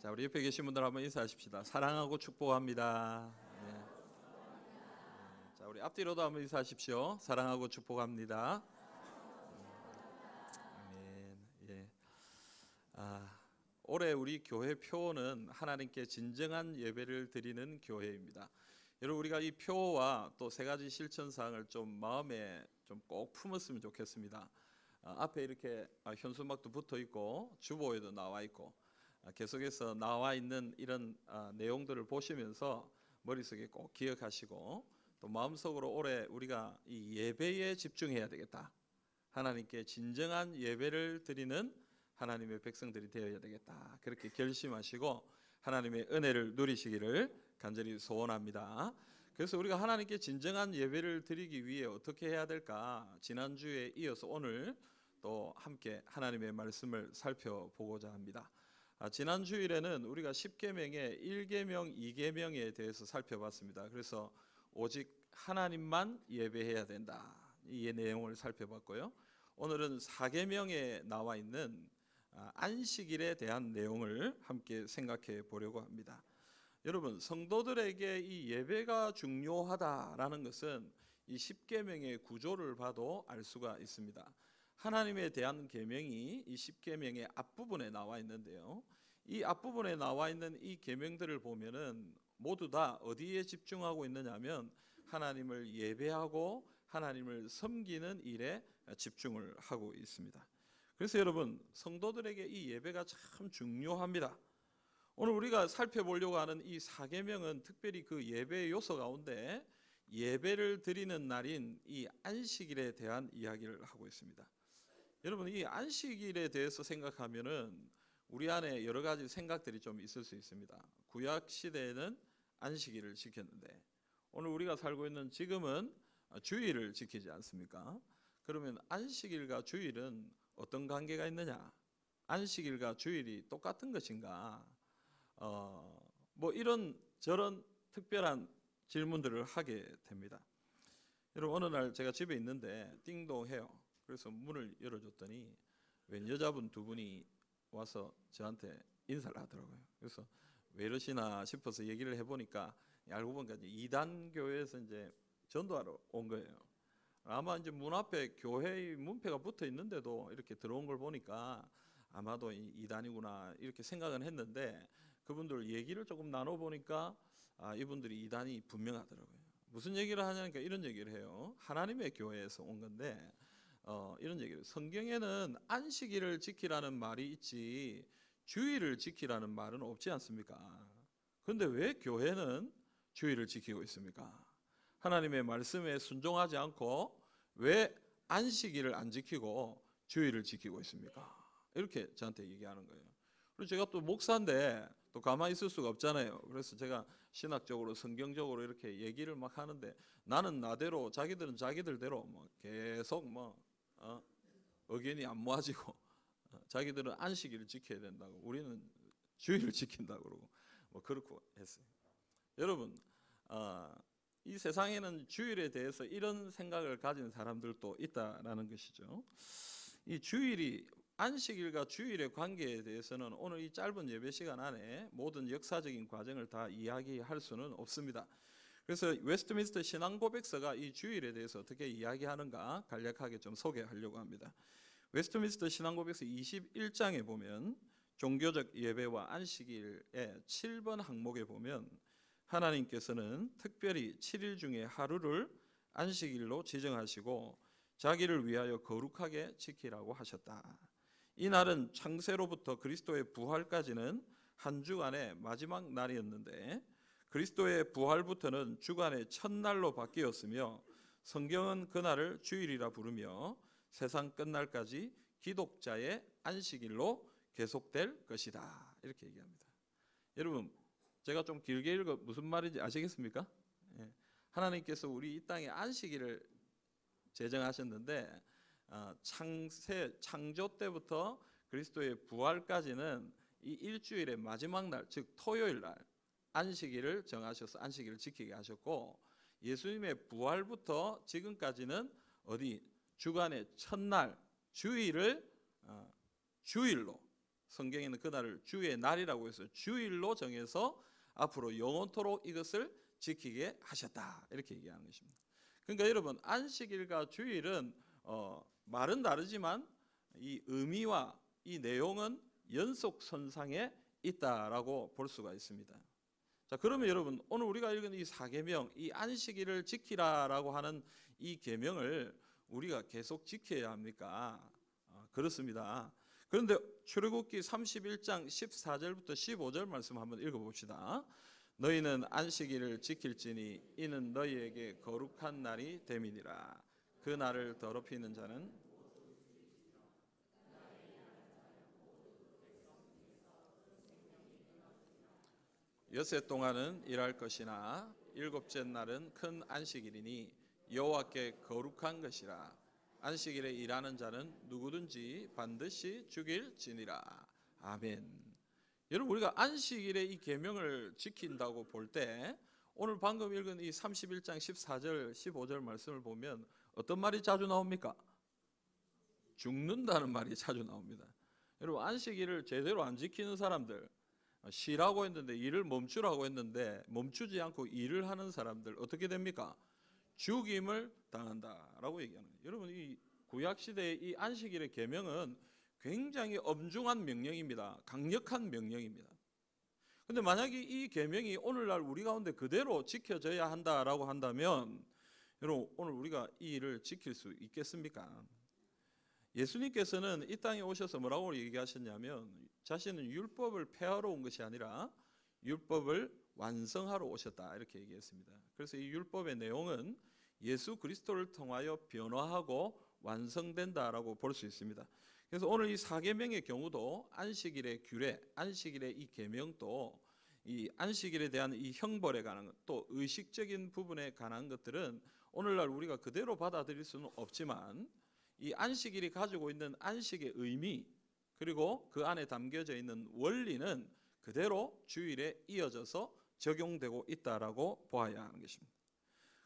자, 우리 옆에 계신 분들 한번 인사하십시다. 사랑하고 축복합니다. 네. 자, 우리 앞뒤로도 한번 인사하십시오. 사랑하고 축복합니다. 아멘. 예. 올해 우리 교회 표어는 하나님께 진정한 예배를 드리는 교회입니다. 여러분, 우리가 이 표어와 또 세 가지 실천사항을 좀 마음에 좀 꼭 품었으면 좋겠습니다. 앞에 이렇게 현수막도 붙어 있고 주보에도 나와 있고 계속해서 나와 있는 이런 내용들을 보시면서 머릿속에 꼭 기억하시고 또 마음속으로 올해 우리가 이 예배에 집중해야 되겠다. 하나님께 진정한 예배를 드리는 하나님의 백성들이 되어야 되겠다. 그렇게 결심하시고 하나님의 은혜를 누리시기를 간절히 소원합니다. 그래서 우리가 하나님께 진정한 예배를 드리기 위해 어떻게 해야 될까? 지난주에 이어서 오늘 또 함께 하나님의 말씀을 살펴보고자 합니다. 지난 주일에는 우리가 10계명의 1계명, 2계명에 대해서 살펴봤습니다. 그래서 오직 하나님만 예배해야 된다. 이 내용을 살펴봤고요. 오늘은 4계명에 나와 있는 안식일에 대한 내용을 함께 생각해 보려고 합니다. 여러분, 성도들에게 이 예배가 중요하다라는 것은 이 10계명의 구조를 봐도 알 수가 있습니다. 하나님에 대한 계명이 이 10계명의 앞부분에 나와 있는데요. 이 앞부분에 나와 있는 이 계명들을 보면은 모두 다 어디에 집중하고 있느냐면 하나님을 예배하고 하나님을 섬기는 일에 집중을 하고 있습니다. 그래서 여러분, 성도들에게 이 예배가 참 중요합니다. 오늘 우리가 살펴보려고 하는 이 4계명은 특별히 그 예배의 요소 가운데 예배를 드리는 날인 이 안식일에 대한 이야기를 하고 있습니다. 여러분, 이 안식일에 대해서 생각하면은 우리 안에 여러 가지 생각들이 좀 있을 수 있습니다. 구약 시대에는 안식일을 지켰는데 오늘 우리가 살고 있는 지금은 주일을 지키지 않습니까? 그러면 안식일과 주일은 어떤 관계가 있느냐? 안식일과 주일이 똑같은 것인가? 뭐 이런 저런 특별한 질문들을 하게 됩니다. 여러분, 어느 날 제가 집에 있는데 띵동해요. 그래서 문을 열어줬더니 웬 여자분 두 분이 와서 저한테 인사를 하더라고요. 그래서 왜 이러시나 싶어서 얘기를 해보니까 알고 보니까 이단 교회에서 이제 전도하러 온 거예요. 아마 이제 문 앞에 교회의 문패가 붙어 있는데도 이렇게 들어온 걸 보니까 아마도 이단이구나 이렇게 생각은 했는데 그분들 얘기를 조금 나눠보니까 이분들이 이단이 분명하더라고요. 무슨 얘기를 하냐니까 이런 얘기를 해요. 하나님의 교회에서 온 건데 이런 얘기를, 성경에는 안식일을 지키라는 말이 있지 주일을 지키라는 말은 없지 않습니까? 그런데 왜 교회는 주일을 지키고 있습니까? 하나님의 말씀에 순종하지 않고 왜 안식일을 안 지키고 주일을 지키고 있습니까? 이렇게 저한테 얘기하는 거예요. 그리고 제가 또 목사인데 또 가만히 있을 수가 없잖아요. 그래서 제가 신학적으로 성경적으로 이렇게 얘기를 막 하는데 나는 나대로, 자기들은 자기들대로 뭐 계속 의견이 안 모아지고 자기들은 안식일을 지켜야 된다고, 우리는 주일을 지킨다고 그러고 뭐 그렇고 했어요. 여러분, 이 세상에는 주일에 대해서 이런 생각을 가진 사람들도 있다라는 것이죠. 이 주일이, 안식일과 주일의 관계에 대해서는 오늘 이 짧은 예배 시간 안에 모든 역사적인 과정을 다 이야기할 수는 없습니다. 그래서 웨스트민스터 신앙고백서가 이 주일에 대해서 어떻게 이야기하는가 간략하게 좀 소개하려고 합니다. 웨스트민스터 신앙고백서 21장에 보면 종교적 예배와 안식일의 7번 항목에 보면 하나님께서는 특별히 7일 중에 하루를 안식일로 지정하시고 자기를 위하여 거룩하게 지키라고 하셨다. 이 날은 창세로부터 그리스도의 부활까지는 한 주간의 마지막 날이었는데 그리스도의 부활부터는 주간의 첫날로 바뀌었으며 성경은 그날을 주일이라 부르며 세상 끝날까지 기독자의 안식일로 계속될 것이다. 이렇게 얘기합니다. 여러분, 제가 좀 길게 읽어 무슨 말인지 아시겠습니까? 하나님께서 우리 이 땅에 안식일을 제정하셨는데 창조 때부터 그리스도의 부활까지는 이 일주일의 마지막 날, 즉 토요일 날 안식일을 정하셔서 안식일을 지키게 하셨고, 예수님의 부활부터 지금까지는 어디 주간의 첫날 주일을 주일로 성경에는 그날을 주의 날이라고 해서 주일로 정해서 앞으로 영원토록 이것을 지키게 하셨다, 이렇게 얘기하는 것입니다. 그러니까 여러분, 안식일과 주일은 말은 다르지만 이 의미와 이 내용은 연속선상에 있다라고 볼 수가 있습니다. 자, 그러면 여러분, 오늘 우리가 읽은 이 사계명, 이 안식일을 지키라라고 하는 이 계명을 우리가 계속 지켜야 합니까? 그렇습니다. 그런데 출애굽기 31장 14절부터 15절 말씀 한번 읽어봅시다. 너희는 안식일을 지킬지니 이는 너희에게 거룩한 날이 됨이니라. 그 날을 더럽히는 자는 여세 동안은 일할 것이나 일곱째 날은 큰 안식일이니 여호와께 거룩한 것이라. 안식일에 일하는 자는 누구든지 반드시 죽일지니라. 아멘. 여러분, 우리가 안식일의 이 계명을 지킨다고 볼 때 오늘 방금 읽은 이 31장 14절 15절 말씀을 보면 어떤 말이 자주 나옵니까? 죽는다는 말이 자주 나옵니다. 여러분, 안식일을 제대로 안 지키는 사람들, 쉬라고 했는데 일을 멈추라고 했는데 멈추지 않고 일을 하는 사람들 어떻게 됩니까? 죽임을 당한다라고 얘기하는 거예요. 여러분, 이 구약 시대의 이 안식일의 계명은 굉장히 엄중한 명령입니다. 강력한 명령입니다. 근데 만약에 이 계명이 오늘날 우리 가운데 그대로 지켜져야 한다라고 한다면 여러분, 오늘 우리가 이 일을 지킬 수 있겠습니까? 예수님께서는 이 땅에 오셔서 뭐라고 얘기하셨냐면 자신은 율법을 폐하러 온 것이 아니라 율법을 완성하러 오셨다, 이렇게 얘기했습니다. 그래서 이 율법의 내용은 예수 그리스도를 통하여 변화하고 완성된다라고 볼 수 있습니다. 그래서 오늘 이 사계명의 경우도 안식일의 규례, 안식일의 이 계명도 이 안식일에 대한 이 형벌에 관한 것, 또 의식적인 부분에 관한 것들은 오늘날 우리가 그대로 받아들일 수는 없지만 이 안식일이 가지고 있는 안식의 의미, 그리고 그 안에 담겨져 있는 원리는 그대로 주일에 이어져서 적용되고 있다라고 보아야 하는 것입니다.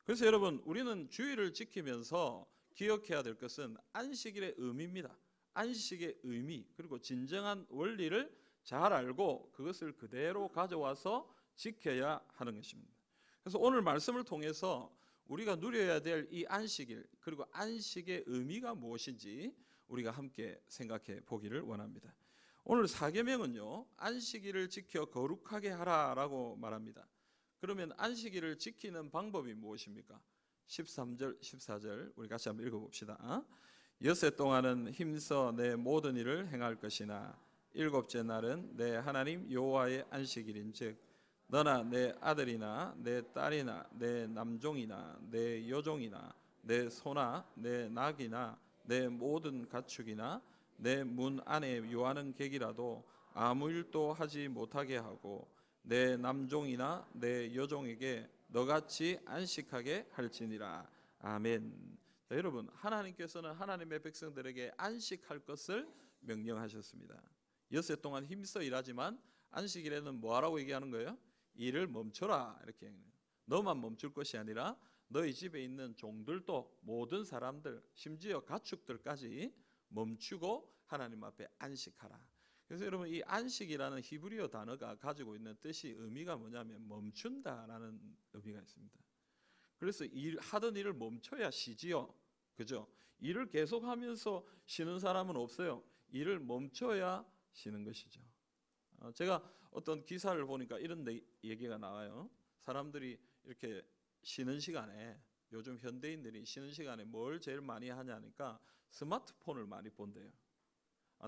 그래서 여러분, 우리는 주일을 지키면서 기억해야 될 것은 안식일의 의미입니다. 안식의 의미, 그리고 진정한 원리를 잘 알고 그것을 그대로 가져와서 지켜야 하는 것입니다. 그래서 오늘 말씀을 통해서 우리가 누려야 될 이 안식일, 그리고 안식의 의미가 무엇인지 우리가 함께 생각해 보기를 원합니다. 오늘 사계명은요, 안식일을 지켜 거룩하게 하라라고 말합니다. 그러면 안식일을 지키는 방법이 무엇입니까? 13절, 14절 우리 같이 한번 읽어봅시다. 여세 동안은 힘써 내 모든 일을 행할 것이나 일곱째 날은 내 하나님 여호와의 안식일인즉 너나 내 아들이나 내 딸이나 내 남종이나 내 여종이나 내 소나 내 낙이나 내 모든 가축이나 내 문 안에 유하는 객이라도 아무 일도 하지 못하게 하고 내 남종이나 내 여종에게 너같이 안식하게 할지니라. 아멘. 자, 여러분, 하나님께서는 하나님의 백성들에게 안식할 것을 명령하셨습니다. 엿새 동안 힘써 일하지만 안식일에는 뭐하라고 얘기하는 거예요? 일을 멈춰라, 이렇게 얘기해요. 너만 멈출 것이 아니라 너희 집에 있는 종들도, 모든 사람들, 심지어 가축들까지 멈추고 하나님 앞에 안식하라. 그래서 여러분, 이 안식이라는 히브리어 단어가 가지고 있는 뜻이, 의미가 뭐냐면 멈춘다라는 의미가 있습니다. 그래서 하던 일을 멈춰야 쉬지요, 그죠? 일을 계속하면서 쉬는 사람은 없어요. 일을 멈춰야 쉬는 것이죠. 제가 어떤 기사를 보니까 이런 얘기가 나와요. 사람들이 이렇게 쉬는 시간에, 요즘 현대인들이 쉬는 시간에 뭘 제일 많이 하냐니까 스마트폰을 많이 본대요.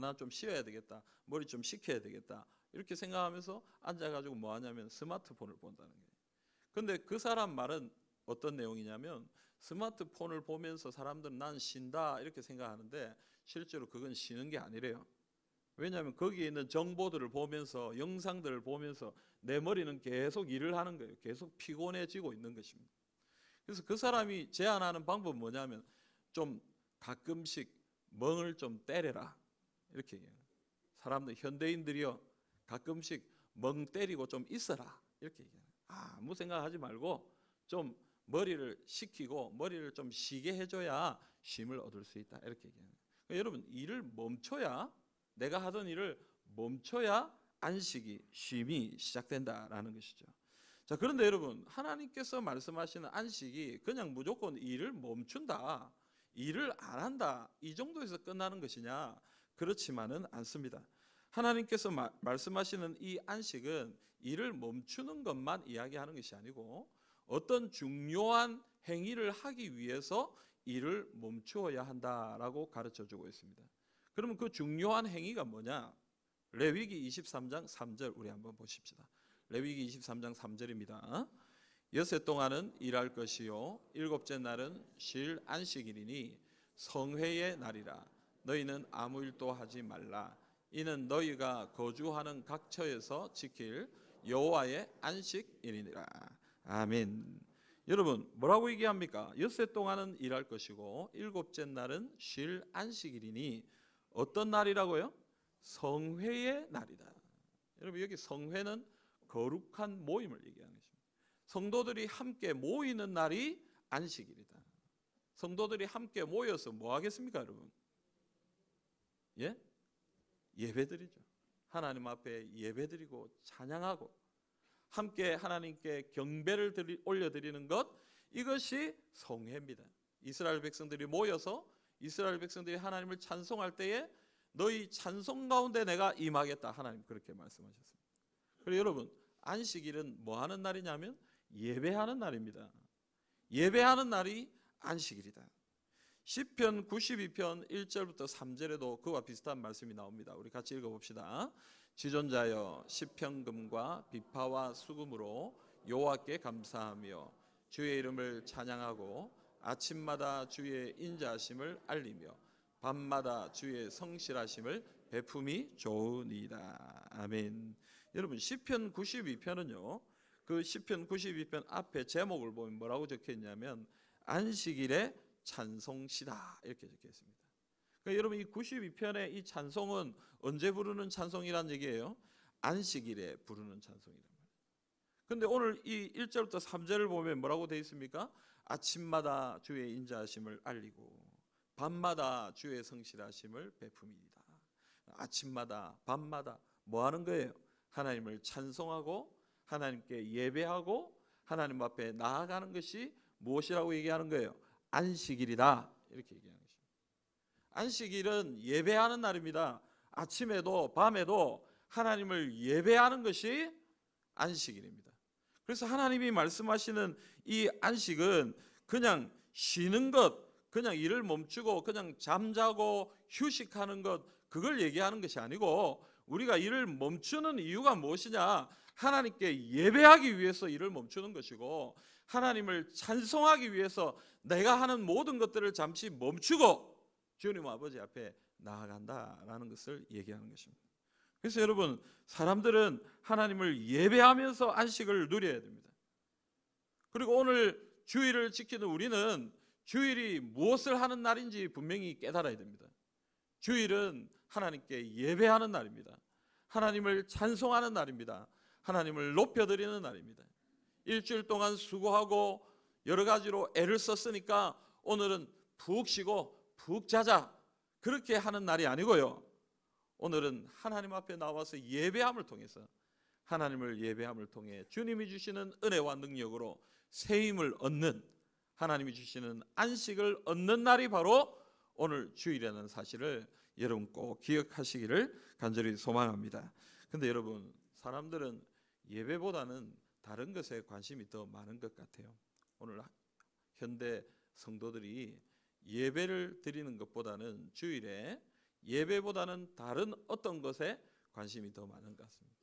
나 좀 쉬어야 되겠다, 머리 좀 식혀야 되겠다, 이렇게 생각하면서 앉아가지고 뭐 하냐면 스마트폰을 본다는 거예요. 근데 그 사람 말은 어떤 내용이냐면, 스마트폰을 보면서 사람들은 난 쉰다 이렇게 생각하는데 실제로 그건 쉬는 게 아니래요. 왜냐하면 거기에 있는 정보들을 보면서, 영상들을 보면서 내 머리는 계속 일을 하는 거예요. 계속 피곤해지고 있는 것입니다. 그래서 그 사람이 제안하는 방법은 뭐냐면, 좀 가끔씩 멍을 좀 때려라, 이렇게 얘기해요. 사람들, 현대인들이요, 가끔씩 멍 때리고 좀 있어라, 이렇게 얘기해요. 아무 생각하지 말고 좀 머리를 식히고 머리를 좀 쉬게 해줘야 쉼을 얻을 수 있다, 이렇게 얘기해요. 그러니까 여러분, 일을 멈춰야, 내가 하던 일을 멈춰야 안식이, 쉼이 시작된다라는 것이죠. 자, 그런데 여러분, 하나님께서 말씀하시는 안식이 그냥 무조건 일을 멈춘다, 일을 안 한다, 이 정도에서 끝나는 것이냐? 그렇지만은 않습니다. 하나님께서 말씀하시는 이 안식은 일을 멈추는 것만 이야기하는 것이 아니고 어떤 중요한 행위를 하기 위해서 일을 멈추어야 한다라고 가르쳐주고 있습니다. 그러면 그 중요한 행위가 뭐냐? 레위기 23장 3절 우리 한번 보십시다. 레위기 23장 3절입니다. 여세 동안은 일할 것이요 일곱째 날은 쉴 안식일이니 성회의 날이라. 너희는 아무 일도 하지 말라. 이는 너희가 거주하는 각 처에서 지킬 여호와의 안식일이니라. 아멘. 여러분, 뭐라고 얘기합니까? 엿새 동안은 일할 것이고 일곱째 날은 쉴 안식일이니 어떤 날이라고요? 성회의 날이다. 여러분, 여기 성회는 거룩한 모임을 얘기하는 것입니다. 성도들이 함께 모이는 날이 안식일이다. 성도들이 함께 모여서 뭐 하겠습니까, 여러분? 예? 예배드리죠. 하나님 앞에 예배드리고 찬양하고 함께 하나님께 경배를 올려드리는 것, 이것이 성회입니다. 이스라엘 백성들이 모여서 이스라엘 백성들이 하나님을 찬송할 때에 너희 찬송 가운데 내가 임하겠다, 하나님 그렇게 말씀하셨습니다. 그리고 여러분, 안식일은 뭐 하는 날이냐면 예배하는 날입니다. 예배하는 날이 안식일이다. 시편 92편 1절부터 3절에도 그와 비슷한 말씀이 나옵니다. 우리 같이 읽어봅시다. 지존자여 시편금과 비파와 수금으로 여호와께 감사하며 주의 이름을 찬양하고 아침마다 주의 인자하심을 알리며 밤마다 주의 성실하심을 베품이 좋으니이다. 아멘. 여러분, 시편 92편은요 그 시편 92편 앞에 제목을 보면 뭐라고 적혀있냐면 안식일의 찬송시다, 이렇게 적혀있습니다. 그러니까 여러분, 이 92편의 이 찬송은 언제 부르는 찬송이란 얘기예요? 안식일에 부르는 찬송이란 말이에요. 그런데 오늘 이 1절부터 3절을 보면 뭐라고 되어 있습니까? 아침마다 주의 인자하심을 알리고 밤마다 주의 성실하심을 베품이다. 아침마다 밤마다 뭐 하는 거예요? 하나님을 찬송하고 하나님께 예배하고 하나님 앞에 나아가는 것이 무엇이라고 얘기하는 거예요? 안식일이다, 이렇게 얘기하는 것입니다. 안식일은 예배하는 날입니다. 아침에도 밤에도 하나님을 예배하는 것이 안식일입니다. 그래서 하나님이 말씀하시는 이 안식은 그냥 쉬는 것, 그냥 일을 멈추고 그냥 잠자고 휴식하는 것, 그걸 얘기하는 것이 아니고 우리가 일을 멈추는 이유가 무엇이냐? 하나님께 예배하기 위해서 일을 멈추는 것이고 하나님을 찬송하기 위해서 내가 하는 모든 것들을 잠시 멈추고 주님 아버지 앞에 나아간다라는 것을 얘기하는 것입니다. 그래서 여러분, 사람들은 하나님을 예배하면서 안식을 누려야 됩니다. 그리고 오늘 주일을 지키는 우리는 주일이 무엇을 하는 날인지 분명히 깨달아야 됩니다. 주일은 하나님께 예배하는 날입니다. 하나님을 찬송하는 날입니다. 하나님을 높여드리는 날입니다. 일주일 동안 수고하고 여러 가지로 애를 썼으니까 오늘은 푹 쉬고 푹 자자, 그렇게 하는 날이 아니고요. 오늘은 하나님 앞에 나와서 예배함을 통해서 하나님을 예배함을 통해 주님이 주시는 은혜와 능력으로 새 힘을 얻는, 하나님이 주시는 안식을 얻는 날이 바로 오늘 주일이라는 사실을 여러분 꼭 기억하시기를 간절히 소망합니다. 근데 여러분, 사람들은 예배보다는 다른 것에 관심이 더 많은 것 같아요. 오늘 현대 성도들이 예배를 드리는 것보다는 주일에 예배보다는 다른 어떤 것에 관심이 더 많은 것 같습니다.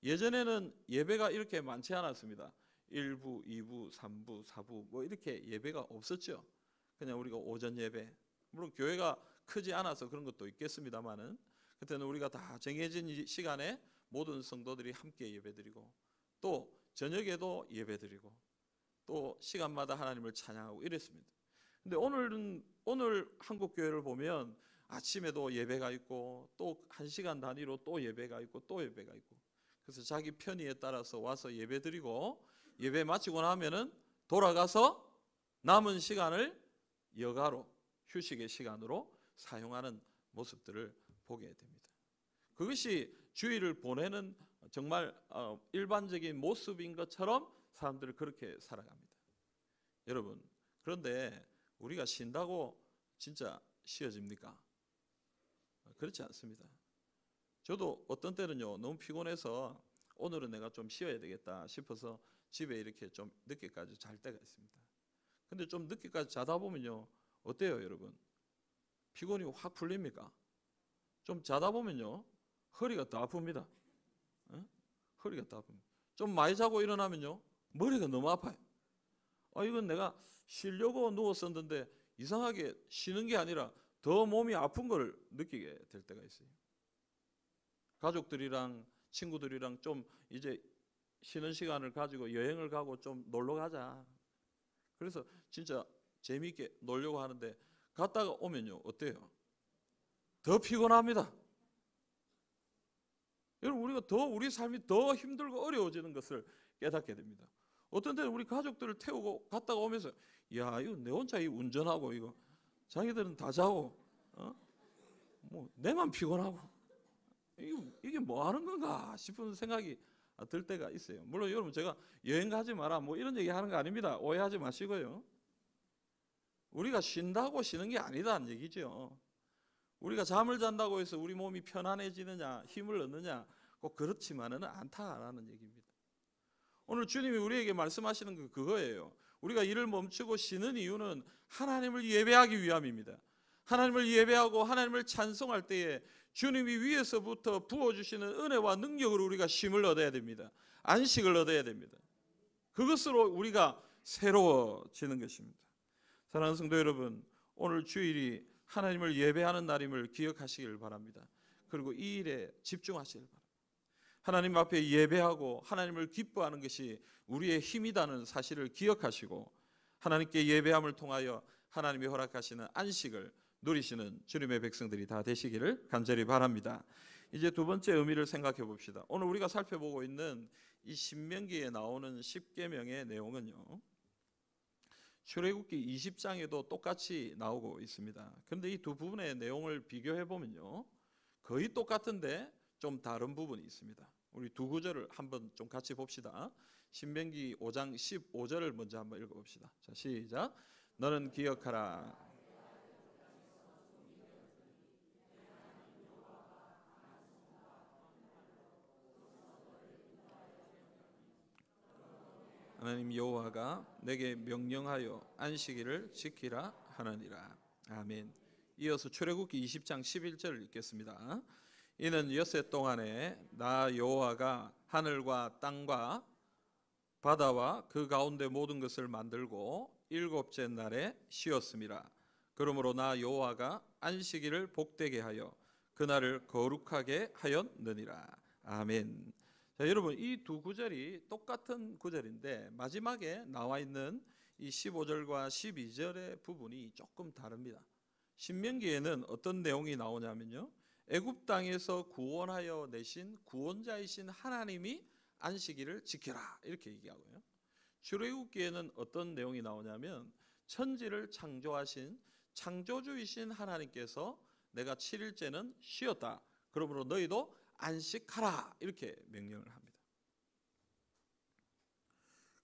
예전에는 예배가 이렇게 많지 않았습니다. 1부, 2부, 3부, 4부 뭐 이렇게 예배가 없었죠. 그냥 우리가 오전 예배, 물론 교회가 크지 않아서 그런 것도 있겠습니다만은 그때는 우리가 다 정해진 시간에 모든 성도들이 함께 예배드리고 또 저녁에도 예배드리고 또 시간마다 하나님을 찬양하고 이랬습니다. 근데 오늘 한국 교회를 보면 아침에도 예배가 있고 또 1시간 단위로 또 예배가 있고 또 예배가 있고, 그래서 자기 편의에 따라서 와서 예배드리고 예배 마치고 나면은 돌아가서 남은 시간을 여가로 휴식의 시간으로 사용하는 모습들을 보게 됩니다. 그것이 주일을 보내는 정말 일반적인 모습인 것처럼 사람들은 그렇게 살아갑니다. 여러분, 그런데 우리가 쉰다고 진짜 쉬어집니까? 그렇지 않습니다. 저도 어떤 때는요, 너무 피곤해서 오늘은 내가 좀 쉬어야 되겠다 싶어서 집에 이렇게 좀 늦게까지 잘 때가 있습니다. 근데 좀 늦게까지 자다 보면요, 어때요 여러분? 피곤이 확 풀립니까? 좀 자다 보면요, 허리가 더 아픕니다. 허리가 더 아픕니다. 좀 많이 자고 일어나면요, 머리가 너무 아파요. 이건 내가 쉬려고 누웠었는데 이상하게 쉬는 게 아니라 더 몸이 아픈 걸 느끼게 될 때가 있어요. 가족들이랑 친구들이랑 좀 이제 쉬는 시간을 가지고 여행을 가고 좀 놀러 가자. 그래서 진짜 재미있게 놀려고 하는데 갔다가 오면요, 어때요? 더 피곤합니다. 여러분, 우리가 더 우리 삶이 더 힘들고 어려워지는 것을 깨닫게 됩니다. 어떤 때는 우리 가족들을 태우고 갔다가 오면서, 야, 이거 내 혼자 이 운전하고 이거 자기들은 다 자고 뭐 내만 피곤하고 이게 뭐 하는 건가 싶은 생각이 들 때가 있어요. 물론 여러분, 제가 여행 가지 마라 뭐 이런 얘기 하는 거 아닙니다. 오해하지 마시고요. 우리가 쉰다고 쉬는 게 아니다는 얘기죠. 우리가 잠을 잔다고 해서 우리 몸이 편안해지느냐 힘을 얻느냐 꼭 그렇지만은 않다라는 얘기입니다. 오늘 주님이 우리에게 말씀하시는 건 그거예요. 우리가 일을 멈추고 쉬는 이유는 하나님을 예배하기 위함입니다. 하나님을 예배하고 하나님을 찬송할 때에 주님이 위에서부터 부어주시는 은혜와 능력으로 우리가 쉼을 얻어야 됩니다. 안식을 얻어야 됩니다. 그것으로 우리가 새로워지는 것입니다. 사랑하는 성도 여러분, 오늘 주일이 하나님을 예배하는 날임을 기억하시길 바랍니다. 그리고 이 일에 집중하시길 바랍니다. 하나님 앞에 예배하고 하나님을 기뻐하는 것이 우리의 힘이라는 사실을 기억하시고 하나님께 예배함을 통하여 하나님이 허락하시는 안식을 누리시는 주님의 백성들이 다 되시기를 간절히 바랍니다. 이제 두 번째 의미를 생각해 봅시다. 오늘 우리가 살펴보고 있는 이 신명기에 나오는 10계명의 내용은요, 출애굽기 20장에도 똑같이 나오고 있습니다. 그런데 이 두 부분의 내용을 비교해 보면요, 거의 똑같은데 좀 다른 부분이 있습니다. 우리 두 구절을 한번 좀 같이 봅시다. 신명기 5장 15절을 먼저 한번 읽어봅시다. 자, 시작. 너는 기억하라. 하나님 여호와가 내게 명령하여 안식일을 지키라 하느니라. 아멘. 이어서 출애굽기 20장 11절을 읽겠습니다. 이는 엿새 동안에 나 여호와가 하늘과 땅과 바다와 그 가운데 모든 것을 만들고 일곱째 날에 쉬었음이라. 그러므로 나 여호와가 안식일을 복되게 하여 그날을 거룩하게 하였느니라. 아멘. 자, 여러분, 이 두 구절이 똑같은 구절인데 마지막에 나와 있는 이 15절과 12절의 부분이 조금 다릅니다. 신명기에는 어떤 내용이 나오냐면요, 애굽 땅에서 구원하여 내신 구원자이신 하나님이 안식일을 지켜라 이렇게 얘기하고요. 출애굽기에는 어떤 내용이 나오냐면 천지를 창조하신 창조주이신 하나님께서 내가 7일째는 쉬었다. 그러므로 너희도 안식하라 이렇게 명령을 합니다.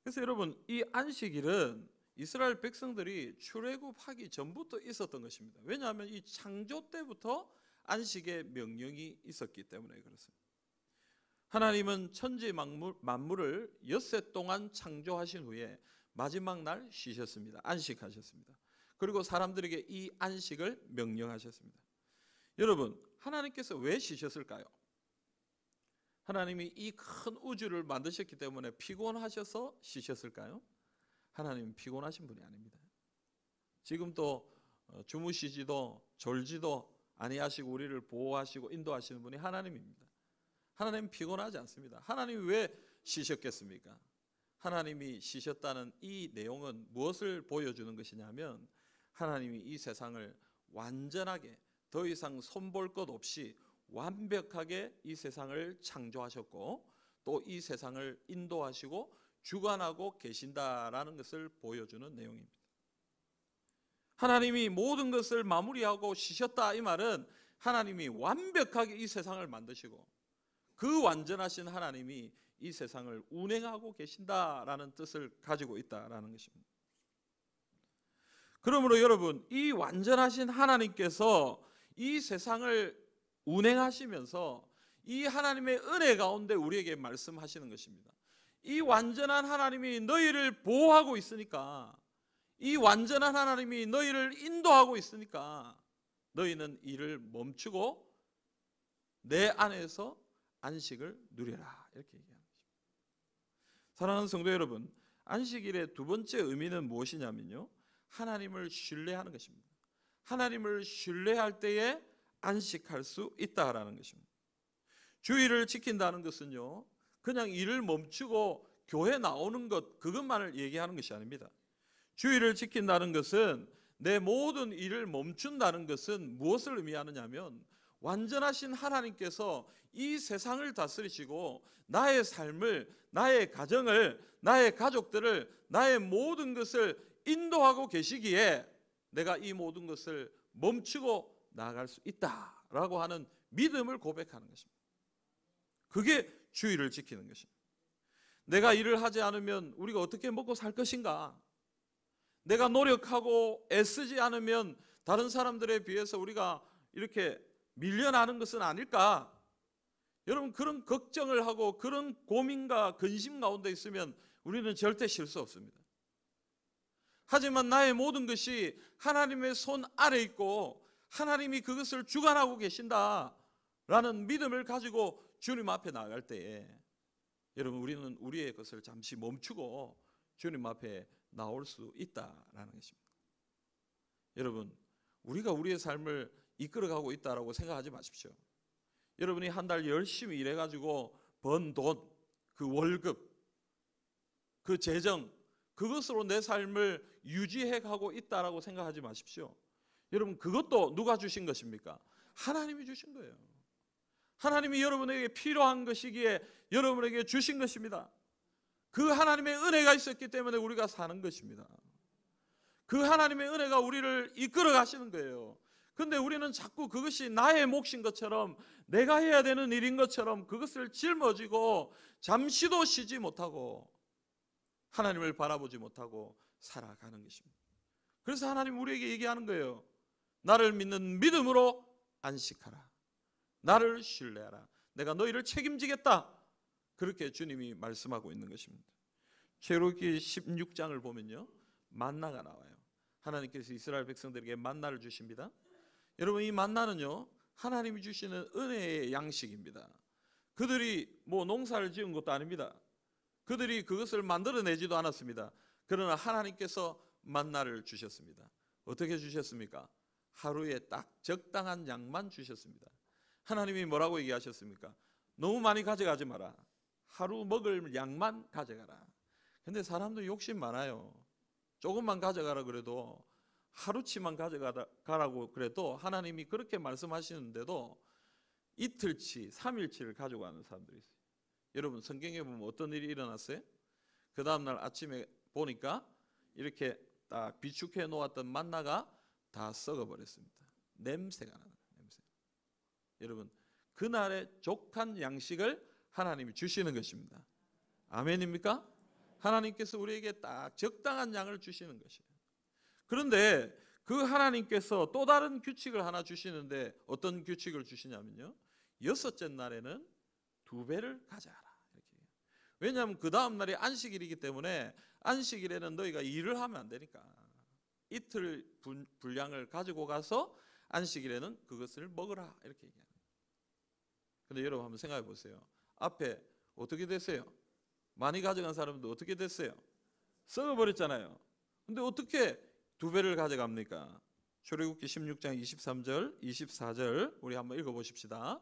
그래서 여러분, 이 안식일은 이스라엘 백성들이 출애굽하기 전부터 있었던 것입니다. 왜냐하면 이 창조 때부터 안식의 명령이 있었기 때문에 그렇습니다. 하나님은 천지 만물을 엿새 동안 창조하신 후에 마지막 날 쉬셨습니다. 안식하셨습니다. 그리고 사람들에게 이 안식을 명령하셨습니다. 여러분, 하나님께서 왜 쉬셨을까요? 하나님이 이 큰 우주를 만드셨기 때문에 피곤하셔서 쉬셨을까요? 하나님은 피곤하신 분이 아닙니다. 지금 또 주무시지도 졸지도 아니하시고 우리를 보호하시고 인도하시는 분이 하나님입니다. 하나님은 피곤하지 않습니다. 하나님이 왜 쉬셨겠습니까? 하나님이 쉬셨다는 이 내용은 무엇을 보여주는 것이냐면 하나님이 이 세상을 완전하게 더 이상 손볼 것 없이 완벽하게 이 세상을 창조하셨고 또 이 세상을 인도하시고 주관하고 계신다라는 것을 보여주는 내용입니다. 하나님이 모든 것을 마무리하고 쉬셨다 이 말은 하나님이 완벽하게 이 세상을 만드시고 그 완전하신 하나님이 이 세상을 운행하고 계신다라는 뜻을 가지고 있다라는 것입니다. 그러므로 여러분, 이 완전하신 하나님께서 이 세상을 운행하시면서 이 하나님의 은혜 가운데 우리에게 말씀하시는 것입니다. 이 완전한 하나님이 너희를 보호하고 있으니까, 이 완전한 하나님이 너희를 인도하고 있으니까 너희는 일을 멈추고 내 안에서 안식을 누려라, 이렇게 얘기하는 것입니다. 사랑하는 성도 여러분, 안식일의 두 번째 의미는 무엇이냐면요, 하나님을 신뢰하는 것입니다. 하나님을 신뢰할 때에 안식할 수 있다라는 것입니다. 주일을 지킨다는 것은요, 그냥 일을 멈추고 교회 나오는 것, 그것만을 얘기하는 것이 아닙니다. 주일을 지킨다는 것은, 내 모든 일을 멈춘다는 것은 무엇을 의미하느냐 하면, 완전하신 하나님께서 이 세상을 다스리시고 나의 삶을, 나의 가정을, 나의 가족들을, 나의 모든 것을 인도하고 계시기에 내가 이 모든 것을 멈추고 나아갈 수 있다라고 하는 믿음을 고백하는 것입니다. 그게 주일을 지키는 것입니다. 내가 일을 하지 않으면 우리가 어떻게 먹고 살 것인가? 내가 노력하고 애쓰지 않으면 다른 사람들에 비해서 우리가 이렇게 밀려나는 것은 아닐까? 여러분, 그런 걱정을 하고 그런 고민과 근심 가운데 있으면 우리는 절대 쉴 수 없습니다. 하지만 나의 모든 것이 하나님의 손 아래 있고 하나님이 그것을 주관하고 계신다라는 믿음을 가지고 주님 앞에 나아갈 때에, 여러분, 우리는 우리의 것을 잠시 멈추고 주님 앞에 나올 수 있다라는 것입니다. 여러분, 우리가 우리의 삶을 이끌어가고 있다라고 생각하지 마십시오. 여러분이 한 달 열심히 일해가지고 번 돈, 그 월급, 그 재정, 그것으로 내 삶을 유지해가고 있다라고 생각하지 마십시오. 여러분, 그것도 누가 주신 것입니까? 하나님이 주신 거예요. 하나님이 여러분에게 필요한 것이기에 여러분에게 주신 것입니다. 그 하나님의 은혜가 있었기 때문에 우리가 사는 것입니다. 그 하나님의 은혜가 우리를 이끌어 가시는 거예요. 그런데 우리는 자꾸 그것이 나의 몫인 것처럼, 내가 해야 되는 일인 것처럼 그것을 짊어지고 잠시도 쉬지 못하고 하나님을 바라보지 못하고 살아가는 것입니다. 그래서 하나님 우리에게 얘기하는 거예요. 나를 믿는 믿음으로 안식하라. 나를 신뢰하라. 내가 너희를 책임지겠다. 그렇게 주님이 말씀하고 있는 것입니다. 출애굽기 16장을 보면요, 만나가 나와요. 하나님께서 이스라엘 백성들에게 만나를 주십니다. 여러분, 이 만나는요, 하나님이 주시는 은혜의 양식입니다. 그들이 뭐 농사를 지은 것도 아닙니다. 그들이 그것을 만들어내지도 않았습니다. 그러나 하나님께서 만나를 주셨습니다. 어떻게 주셨습니까? 하루에 딱 적당한 양만 주셨습니다. 하나님이 뭐라고 얘기하셨습니까? 너무 많이 가져가지 마라. 하루 먹을 양만 가져가라. 근데 사람도 욕심 많아요. 조금만 가져가라 그래도, 하루치만 가져가라고 그래도 하나님이 그렇게 말씀하시는데도 이틀치, 3일치를 가져가는 사람들이 있어요. 여러분, 성경에 보면 어떤 일이 일어났어요? 그 다음날 아침에 보니까 이렇게 딱 비축해 놓았던 만나가 다 썩어버렸습니다. 냄새가 나는 거예요. 냄새. 여러분, 그날의 족한 양식을 하나님이 주시는 것입니다. 아멘입니까? 하나님께서 우리에게 딱 적당한 양을 주시는 것이에요. 그런데 그 하나님께서 또 다른 규칙을 하나 주시는데, 어떤 규칙을 주시냐면요, 여섯째 날에는 2배를 가져가라. 이렇게. 왜냐하면 그 다음 날이 안식일이기 때문에 안식일에는 너희가 일을 하면 안 되니까 이틀 분량을 가지고 가서 안식일에는 그것을 먹으라, 이렇게 얘기합니다. 근데 여러분 한번 생각해 보세요. 앞에 어떻게 됐어요? 많이 가져간 사람도 어떻게 됐어요? 썩어버렸잖아요. 근데 어떻게 2배를 가져갑니까? 출애굽기 16장 23절, 24절 우리 한번 읽어보십시다.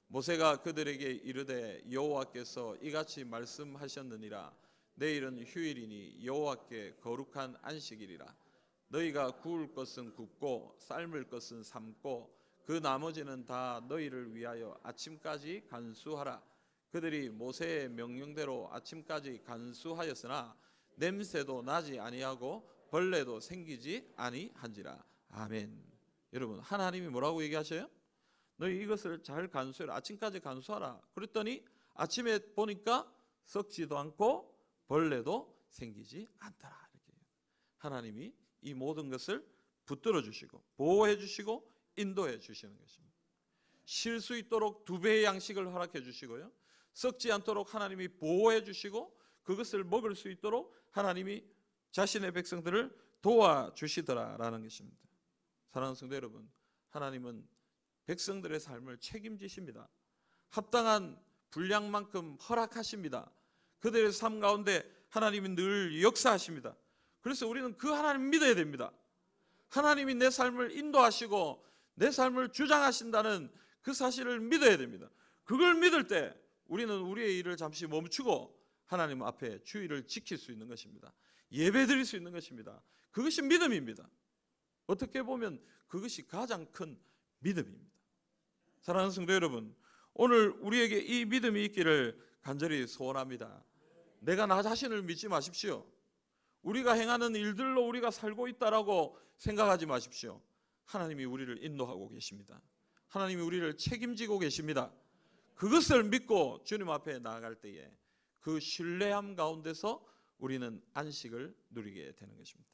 모세가 그들에게 이르되 여호와께서 이같이 말씀하셨느니라. 내일은 휴일이니 여호와께 거룩한 안식일이라. 너희가 구울 것은 굽고 삶을 것은 삶고 그 나머지는 다 너희를 위하여 아침까지 간수하라. 그들이 모세의 명령대로 아침까지 간수하였으나 냄새도 나지 아니하고 벌레도 생기지 아니한지라. 아멘. 여러분, 하나님이 뭐라고 얘기하셔요? 너희 이것을 잘 간수해라. 아침까지 간수하라. 그랬더니 아침에 보니까 썩지도 않고 벌레도 생기지 않더라. 이렇게 하나님이 이 모든 것을 붙들어 주시고 보호해 주시고 인도해 주시는 것입니다. 쉴 수 있도록 2배의 양식을 허락해 주시고요, 썩지 않도록 하나님이 보호해 주시고 그것을 먹을 수 있도록 하나님이 자신의 백성들을 도와주시더라라는 것입니다. 사랑하는 성도 여러분, 하나님은 백성들의 삶을 책임지십니다. 합당한 분량만큼 허락하십니다. 그들의 삶 가운데 하나님이 늘 역사하십니다. 그래서 우리는 그 하나님 믿어야 됩니다. 하나님이 내 삶을 인도하시고 내 삶을 주장하신다는 그 사실을 믿어야 됩니다. 그걸 믿을 때 우리는 우리의 일을 잠시 멈추고 하나님 앞에 주의를 지킬 수 있는 것입니다. 예배 드릴 수 있는 것입니다. 그것이 믿음입니다. 어떻게 보면 그것이 가장 큰 믿음입니다. 사랑하는 성도 여러분, 오늘 우리에게 이 믿음이 있기를 간절히 소원합니다. 내가 나 자신을 믿지 마십시오. 우리가 행하는 일들로 우리가 살고 있다라고 생각하지 마십시오. 하나님이 우리를 인도하고 계십니다. 하나님이 우리를 책임지고 계십니다. 그것을 믿고 주님 앞에 나아갈 때에 그 신뢰함 가운데서 우리는 안식을 누리게 되는 것입니다.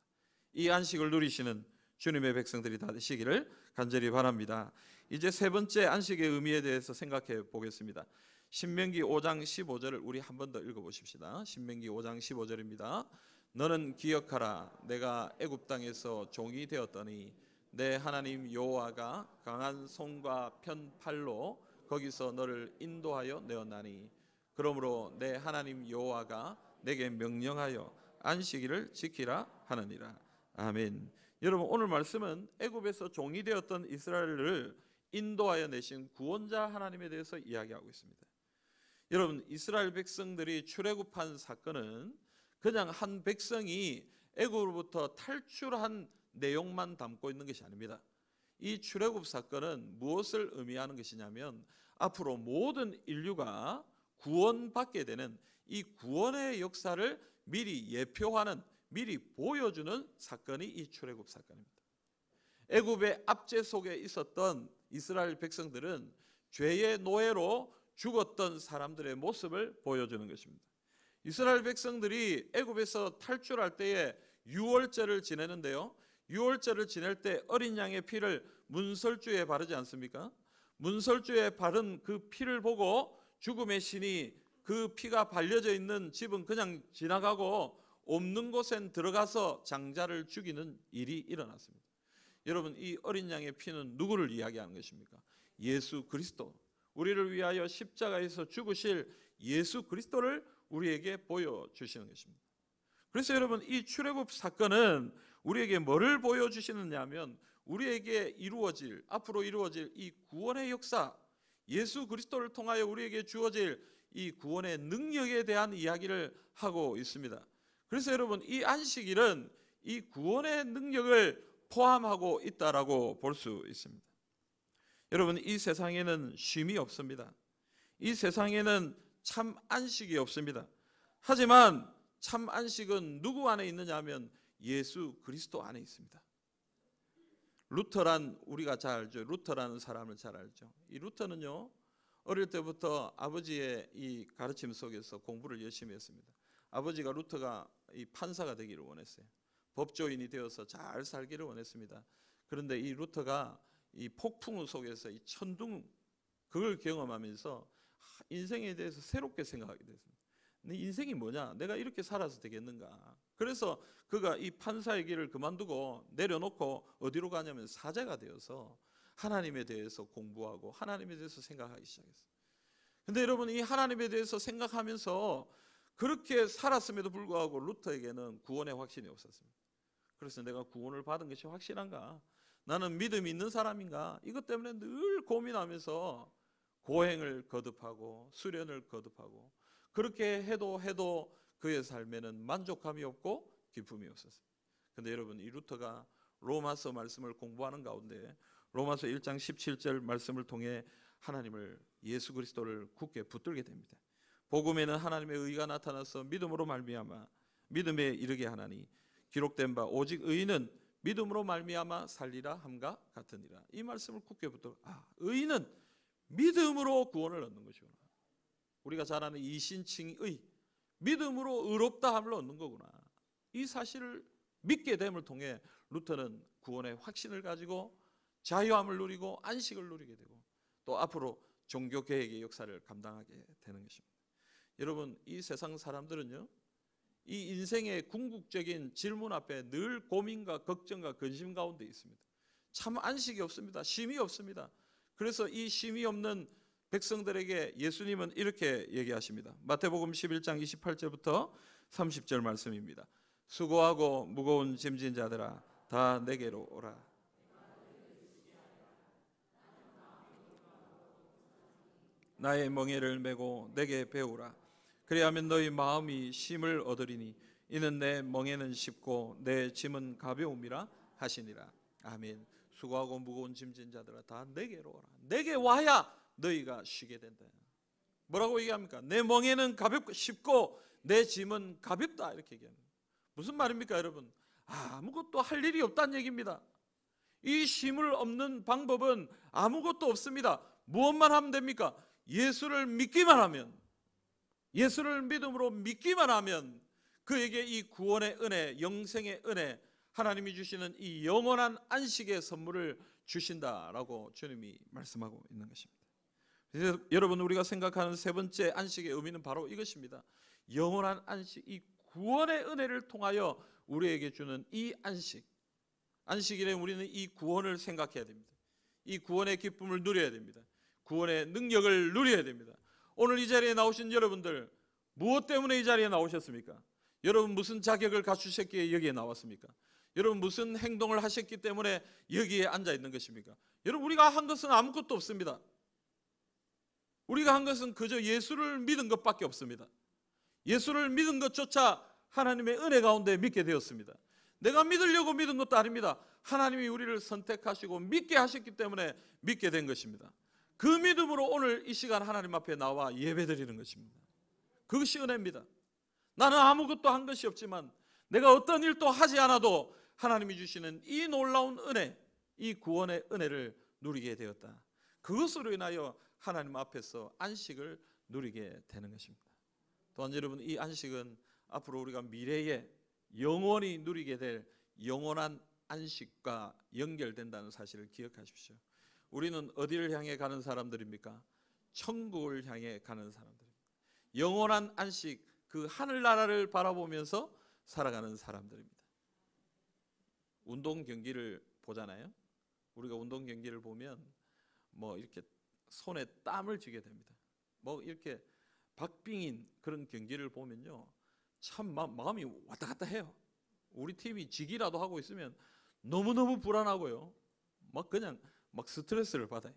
이 안식을 누리시는 주님의 백성들이 다 되시기를 간절히 바랍니다. 이제 세 번째 안식의 의미에 대해서 생각해 보겠습니다. 신명기 5장 15절을 우리 한 번 더 읽어보십시다. 신명기 5장 15절입니다. 너는 기억하라. 내가 애굽 땅에서 종이 되었더니 내 하나님 여호와가 강한 손과 편팔로 거기서 너를 인도하여 내었나니 그러므로 내 하나님 여호와가 내게 명령하여 안식일을 지키라 하느니라. 아멘. 여러분, 오늘 말씀은 애굽에서 종이 되었던 이스라엘을 인도하여 내신 구원자 하나님에 대해서 이야기하고 있습니다. 여러분, 이스라엘 백성들이 출애굽한 사건은 그냥 한 백성이 애굽으로부터 탈출한 내용만 담고 있는 것이 아닙니다. 이 출애굽 사건은 무엇을 의미하는 것이냐면 앞으로 모든 인류가 구원받게 되는 이 구원의 역사를 미리 예표하는, 미리 보여주는 사건이 이 출애굽 사건입니다. 애굽의 압제 속에 있었던 이스라엘 백성들은 죄의 노예로 죽었던 사람들의 모습을 보여주는 것입니다. 이스라엘 백성들이 애굽에서 탈출할 때에 유월절을 지내는데요, 유월절을 지낼 때 어린 양의 피를 문설주에 바르지 않습니까? 문설주에 바른 그 피를 보고 죽음의 신이 그 피가 발려져 있는 집은 그냥 지나가고 없는 곳엔 들어가서 장자를 죽이는 일이 일어났습니다. 여러분, 이 어린 양의 피는 누구를 이야기하는 것입니까? 예수 그리스도, 우리를 위하여 십자가에서 죽으실 예수 그리스도를 우리에게 보여주시는 것입니다. 그래서 여러분, 이 출애굽 사건은 우리에게 뭐를 보여주시느냐 하면 우리에게 이루어질, 앞으로 이루어질 이 구원의 역사, 예수 그리스도를 통하여 우리에게 주어질 이 구원의 능력에 대한 이야기를 하고 있습니다. 그래서 여러분, 이 안식일은 이 구원의 능력을 포함하고 있다라고 볼 수 있습니다. 여러분, 이 세상에는 쉼이 없습니다. 이 세상에는 참 안식이 없습니다. 하지만 참 안식은 누구 안에 있느냐 하면 예수 그리스도 안에 있습니다. 루터란, 우리가 잘 알죠. 루터라는 사람을 잘 알죠. 이 루터는요, 어릴 때부터 아버지의 이 가르침 속에서 공부를 열심히 했습니다. 아버지가 루터가 이 판사가 되기를 원했어요. 법조인이 되어서 잘 살기를 원했습니다. 그런데 이 루터가 이 폭풍 속에서 이 천둥, 그걸 경험하면서 인생에 대해서 새롭게 생각하게 됐습니다. 내 인생이 뭐냐? 내가 이렇게 살아서 되겠는가? 그래서 그가 이 판사의 길을 그만두고 내려놓고 어디로 가냐면 사제가 되어서 하나님에 대해서 공부하고 하나님에 대해서 생각하기 시작했어요. 근데 여러분, 이 하나님에 대해서 생각하면서 그렇게 살았음에도 불구하고 루터에게는 구원의 확신이 없었습니다. 그래서 내가 구원을 받은 것이 확실한가? 나는 믿음이 있는 사람인가? 이것 때문에 늘 고민하면서 고행을 거듭하고 수련을 거듭하고 그렇게 해도 그의 삶에는 만족감이 없고 기쁨이 없었어요. 그런데 여러분, 이 루터가 로마서 말씀을 공부하는 가운데 로마서 1장 17절 말씀을 통해 하나님을, 예수 그리스도를 굳게 붙들게 됩니다. 복음에는 하나님의 의가 나타나서 믿음으로 말미암아 믿음에 이르게 하나니 기록된 바 오직 의인은 믿음으로 말미암아 살리라 함과 같으니라. 이 말씀을 굳게 붙들어 의인은 믿음으로 구원을 얻는 것이구나. 우리가 잘 아는 이신칭의 믿음으로 의롭다 함을 얻는 거구나. 이 사실을 믿게 됨을 통해 루터는 구원의 확신을 가지고 자유함을 누리고 안식을 누리게 되고 또 앞으로 종교개혁의 역사를 감당하게 되는 것입니다. 여러분, 이 세상 사람들은요, 이 인생의 궁극적인 질문 앞에 늘 고민과 걱정과 근심 가운데 있습니다. 참 안식이 없습니다. 쉼이 없습니다. 그래서 이 쉼이 없는 백성들에게 예수님은 이렇게 얘기하십니다. 마태복음 11장 28절부터 30절 말씀입니다. 수고하고 무거운 짐진 자들아 다 내게로 오라. 나의 멍에를 메고 내게 배우라. 그리하면 너희 마음이 쉼을 얻으리니 이는 내 멍에는 쉽고 내 짐은 가벼움이라 하시니라. 아멘. 수고하고 무거운 짐진 자들아 다 내게로 오라. 내게 와야 너희가 쉬게 된다. 뭐라고 얘기합니까? 내 멍에는 가볍고 쉽고 내 짐은 가볍다, 이렇게 얘기합니다. 무슨 말입니까, 여러분? 아무것도 할 일이 없다는 얘기입니다. 이 쉼을 얻는 방법은 아무것도 없습니다. 무엇만 하면 됩니까? 예수를 믿기만 하면, 예수를 믿음으로 믿기만 하면 그에게 이 구원의 은혜, 영생의 은혜, 하나님이 주시는 이 영원한 안식의 선물을 주신다라고 주님이 말씀하고 있는 것입니다. 그래서 여러분, 우리가 생각하는 세 번째 안식의 의미는 바로 이것입니다. 영원한 안식, 이 구원의 은혜를 통하여 우리에게 주는 이 안식. 안식일에 우리는 이 구원을 생각해야 됩니다. 이 구원의 기쁨을 누려야 됩니다. 구원의 능력을 누려야 됩니다. 오늘 이 자리에 나오신 여러분들, 무엇 때문에 이 자리에 나오셨습니까? 여러분 무슨 자격을 갖추셨기에 여기에 나왔습니까? 여러분 무슨 행동을 하셨기 때문에 여기에 앉아 있는 것입니까? 여러분, 우리가 한 것은 아무것도 없습니다. 우리가 한 것은 그저 예수를 믿은 것밖에 없습니다. 예수를 믿은 것조차 하나님의 은혜 가운데 믿게 되었습니다. 내가 믿으려고 믿은 것도 아닙니다. 하나님이 우리를 선택하시고 믿게 하셨기 때문에 믿게 된 것입니다. 그 믿음으로 오늘 이 시간 하나님 앞에 나와 예배드리는 것입니다. 그것이 은혜입니다. 나는 아무것도 한 것이 없지만, 내가 어떤 일도 하지 않아도 하나님이 주시는 이 놀라운 은혜, 이 구원의 은혜를 누리게 되었다. 그것으로 인하여 하나님 앞에서 안식을 누리게 되는 것입니다. 또한 여러분, 이 안식은 앞으로 우리가 미래에 영원히 누리게 될 영원한 안식과 연결된다는 사실을 기억하십시오. 우리는 어디를 향해 가는 사람들입니까? 천국을 향해 가는 사람들입니다. 영원한 안식, 그 하늘나라를 바라보면서 살아가는 사람들입니다. 운동 경기를 보잖아요. 우리가 운동 경기를 보면 이렇게 손에 땀을 쥐게 됩니다. 이렇게 박빙인 그런 경기를 보면요, 참 마음이 왔다 갔다 해요. 우리 팀이 지기라도 하고 있으면 너무너무 불안하고요, 그냥 스트레스를 받아요.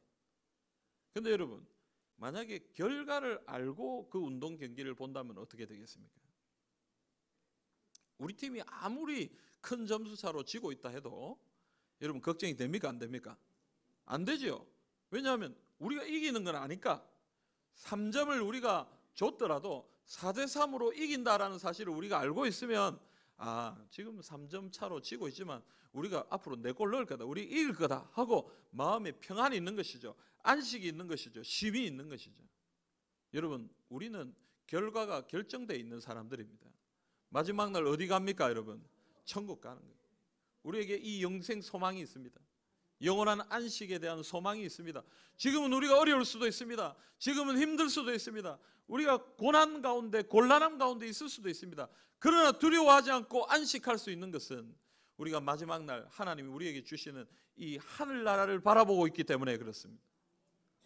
근데 여러분, 만약에 결과를 알고 그 운동 경기를 본다면 어떻게 되겠습니까? 우리 팀이 아무리 큰 점수 차로 지고 있다 해도 여러분 걱정이 됩니까? 안 됩니까? 안 되죠. 왜냐하면 우리가 이기는 건 아니까. 3점을 우리가 줬더라도 4대3으로 이긴다라는 사실을 우리가 알고 있으면, 지금 3점 차로 지고 있지만 우리가 앞으로 4골 넣을 거다, 우리 이길 거다 하고 마음에 평안이 있는 것이죠. 안식이 있는 것이죠. 쉼이 있는 것이죠. 여러분, 우리는 결과가 결정되어 있는 사람들입니다. 마지막 날 어디 갑니까, 여러분? 천국 가는 거예요. 우리에게 이 영생 소망이 있습니다. 영원한 안식에 대한 소망이 있습니다. 지금은 우리가 어려울 수도 있습니다. 지금은 힘들 수도 있습니다. 우리가 고난 가운데, 곤란함 가운데 있을 수도 있습니다. 그러나 두려워하지 않고 안식할 수 있는 것은 우리가 마지막 날 하나님이 우리에게 주시는 이 하늘나라를 바라보고 있기 때문에 그렇습니다.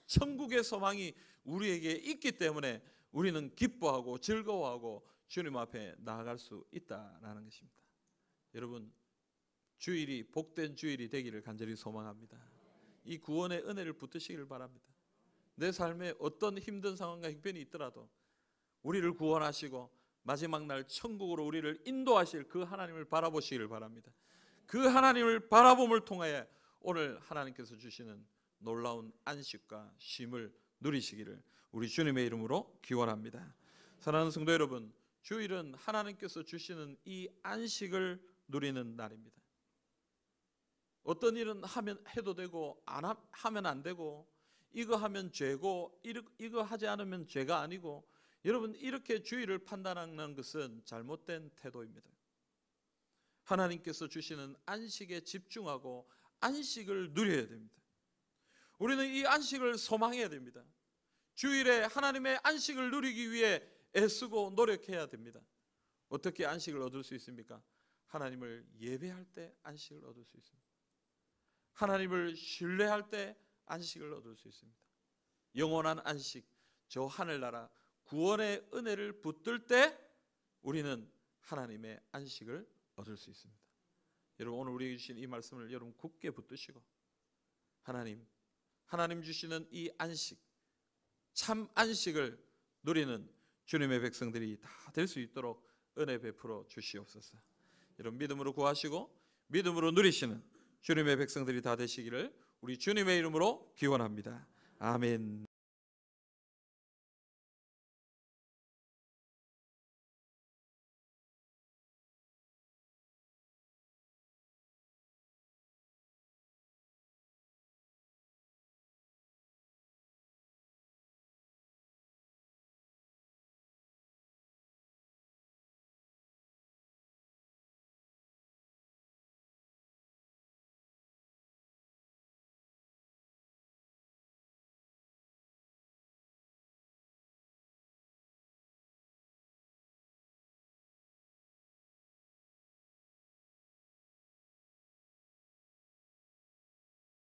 천국의 소망이 우리에게 있기 때문에 우리는 기뻐하고 즐거워하고 주님 앞에 나아갈 수 있다라는 것입니다. 여러분, 주일이 복된 주일이 되기를 간절히 소망합니다. 이 구원의 은혜를 붙드시기를 바랍니다. 내 삶에 어떤 힘든 상황과 형편이 있더라도 우리를 구원하시고 마지막 날 천국으로 우리를 인도하실 그 하나님을 바라보시기를 바랍니다. 그 하나님을 바라봄을 통하여 오늘 하나님께서 주시는 놀라운 안식과 쉼을 누리시기를 우리 주님의 이름으로 기원합니다. 사랑하는 성도 여러분, 주일은 하나님께서 주시는 이 안식을 누리는 날입니다. 어떤 일은 해도 되고 하면 안 되고, 이거 하면 죄고 이거 하지 않으면 죄가 아니고, 여러분 이렇게 주의를 판단하는 것은 잘못된 태도입니다. 하나님께서 주시는 안식에 집중하고 안식을 누려야 됩니다. 우리는 이 안식을 소망해야 됩니다. 주일에 하나님의 안식을 누리기 위해 애쓰고 노력해야 됩니다. 어떻게 안식을 얻을 수 있습니까? 하나님을 예배할 때 안식을 얻을 수 있습니다. 하나님을 신뢰할 때 안식을 얻을 수 있습니다. 영원한 안식, 저 하늘나라 구원의 은혜를 붙들 때 우리는 하나님의 안식을 얻을 수 있습니다. 여러분 오늘 우리에게 주신 이 말씀을 여러분 굳게 붙드시고 하나님 주시는 이 안식, 참 안식을 누리는 주님의 백성들이 다 될 수 있도록 은혜 베풀어 주시옵소서. 여러분 믿음으로 구하시고 믿음으로 누리시는 주님의 백성들이 다 되시기를 우리 주님의 이름으로 기원합니다. 아멘.